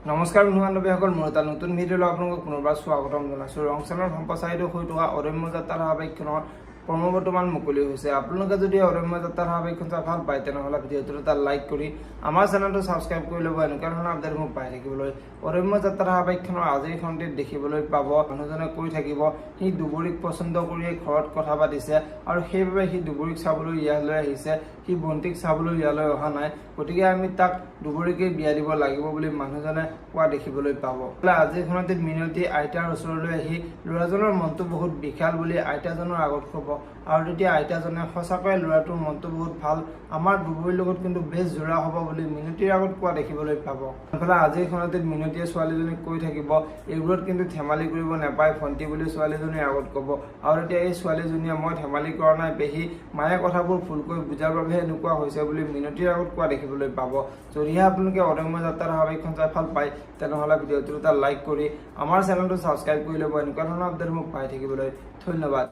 নমস্কাৰ বন্ধু-বান্ধৱীসকল, মোৰ এটা নতুন ভিডিঅ'লৈ আপোনালোকক পুনৰবাৰ স্বাগতম জনাইছোঁ। ৰংচনৰ সম্প্ৰচাৰিত হৈ থকা অৰণ্য যাত্ৰাৰ ধাৰাবাহিকখনৰ বৰ্তমান মুকলি হৈছে। আপোনালোকে যদি অৰণ্য যাত্ৰাৰ ধাৰাবাহিকখন চাই ভাল পায় তেনেহ'লে ভিডিঅ'টোত এটা লাইক কৰি আমাৰ চেনেলটো ছাবস্ক্ৰাইব কৰি ল'ব এনেকুৱা ধৰণৰ আপডেটসমূহ পাই থাকিবলৈ। অৰণ্য যাত্ৰাৰ ধাৰাবাহিকখনৰ আজিৰ খণ্ডিত দেখিবলৈ পাব মানুহজনে কৈ থাকিব সি দুবৰীক পচন্দ কৰিয়ে ঘৰত কথা পাতিছে আৰু সেইবাবে সি দুবৰীক চাবলৈ ইয়ালৈ আহিছে, সি বন্তিক চাবলৈ ইয়ালৈ অহা নাই, গতিকে আমি তাক দুবৰীকে বিয়া দিব লাগিব বুলি মানুহজনে কোৱা দেখিবলৈ পাব। আজিৰ খণ্ডিত মিনতী আইতাৰ ওচৰলৈ আহি ল'ৰাজনৰ মনটো বহুত বিশাল বুলি আইতাজনৰ আগত ক'ব আৰু তেতিয়া আইতাজনে সঁচাকৈ ল'ৰাটোৰ মনটো বহুত ভাল, আমাৰ দুবৰীৰ লগত কিন্তু বেছ জোৰা হ'ব বুলি মিনতীৰ আগত কোৱা দেখিবলৈ পাব। ইফালে আজিৰ খণ্ডিত মিনতীয়ে ছোৱালীজনীক কৈ থাকিব এইবোৰত কিন্তু ধেমালি কৰিব নাপায় ভণ্টি বুলি ছোৱালীজনীৰ আগত ক'ব আৰু তেতিয়া এই ছোৱালীজনীয়ে মই ধেমালি কৰা নাই পেহী, মায়ে কথাবোৰ ভুলকৈ বুজাৰ বাবেহে এনেকুৱা হৈছে বুলি মিনতীৰ আগত কোৱা দেখিবলৈ পাব। যদিহে আপোনালোকে অৰণ্য যাত্ৰাৰ ধাৰাবাহিকখন চাই ভাল পায় তেনেহ'লে ভিডিঅ'টো এটা লাইক কৰি আমাৰ চেনেলটো ছাবস্ক্ৰাইব কৰি ল'ব এনেকুৱা ধৰণৰ আপডেটসমূহ পাই থাকিবলৈ। ধন্যবাদ।